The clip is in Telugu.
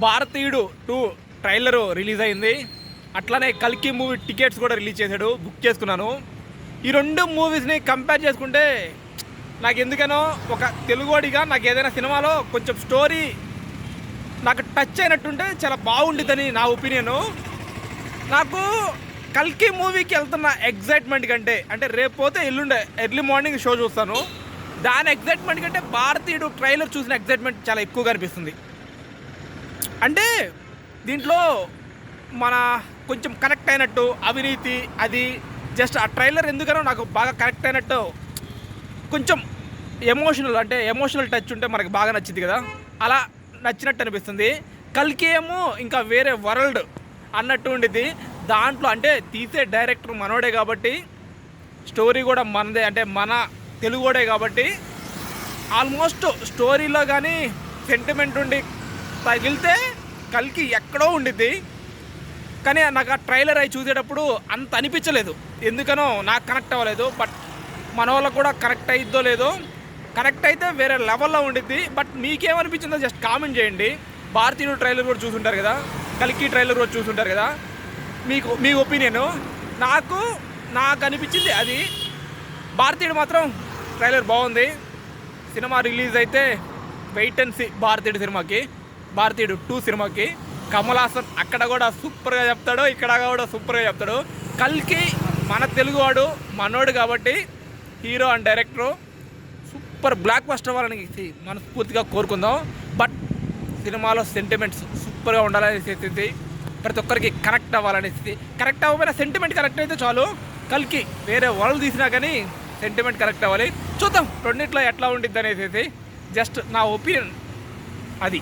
భారతీయుడు 2 ట్రైలరు రిలీజ్ అయింది. అట్లానే కల్కి మూవీ టికెట్స్ కూడా రిలీజ్ చేశాడు, బుక్ చేసుకున్నాను. ఈ 2 మూవీస్ని కంపేర్ చేసుకుంటే నాకు ఎందుకనో ఒక తెలుగువాడిగా నాకు ఏదైనా సినిమాలో కొంచెం స్టోరీ నాకు టచ్ అయినట్టుంటే చాలా బాగుంటుందని నా ఒపీనియను. నాకు కల్కి మూవీకి వెళ్తున్న ఎగ్జైట్మెంట్ కంటే, అంటే రేపు పోతే ఎల్లుండే ఎర్లీ మార్నింగ్ షో చూస్తాను, దాని ఎగ్జైట్మెంట్ కంటే భారతీయుడు ట్రైలర్ చూసిన ఎగ్జైట్మెంట్ చాలా ఎక్కువగా అనిపిస్తుంది. అంటే దీంట్లో మన కొంచెం కనెక్ట్ అయినట్టు, అవినీతి అది జస్ట్ ఆ ట్రైలర్ ఎందుకనో నాకు బాగా కనెక్ట్ అయినట్టు, కొంచెం ఎమోషనల్, అంటే ఎమోషనల్ టచ్ ఉంటే మనకు బాగా నచ్చింది కదా, అలా నచ్చినట్టు అనిపిస్తుంది. కల్కి ఏమో ఇంకా వేరే వరల్డ్ అన్నట్టు ఉండిద్ది. దాంట్లో అంటే తీసే డైరెక్టర్ మనోడే కాబట్టి, స్టోరీ కూడా మనదే, అంటే మన తెలుగుడే కాబట్టి ఆల్మోస్ట్ స్టోరీలో కానీ సెంటిమెంట్ ఉండి తగిలితే కల్కి ఎక్కడో ఉండిద్ది. కానీ నాకు ఆ ట్రైలర్ అయి చూసేటప్పుడు అంత అనిపించలేదు, ఎందుకనో నాకు కనెక్ట్ అవ్వలేదు. బట్ మన వాళ్ళకు కూడా కనెక్ట్ అయిద్దో లేదో, కనెక్ట్ అయితే వేరే లెవెల్లో ఉండిద్ది. బట్ మీకేమనిపించిందో జస్ట్ కామెంట్ చేయండి. భారతీయుడు ట్రైలర్ కూడా చూసుంటారు కదా, కల్కి ట్రైలర్ కూడా చూసుంటారు కదా, మీ ఒపీనియను. నాకు అనిపించింది అది. భారతీయుడు మాత్రం ట్రైలర్ బాగుంది. సినిమా రిలీజ్ అయితే వెయిట్ అండ్ సీ. భారతీయుడు 2 సినిమాకి కమల్ హాసన్ అక్కడ కూడా సూపర్గా చెప్తాడు, ఇక్కడ కూడా సూపర్గా చెప్తాడు. కల్కి మన తెలుగువాడు మనోడు కాబట్టి hero and director super block buster అవ్వాలని మనస్ఫూర్తిగా కోరుకుందాం. బట్ సినిమాలో సెంటిమెంట్స్ సూపర్గా ఉండాలనేసి, ప్రతి ఒక్కరికి కనెక్ట్ అవ్వాలనేసి, కనెక్ట్ అవ్వకపోయినా సెంటిమెంట్ కనెక్ట్ అయితే చాలు. కల్కి వేరే వాళ్ళు తీసినా కానీ సెంటిమెంట్ కనెక్ట్ అవ్వాలి. చూద్దాం రెండిట్లో ఎట్లా ఉండిద్ది అనేసి, జస్ట్ నా ఒపీనియన్ అది.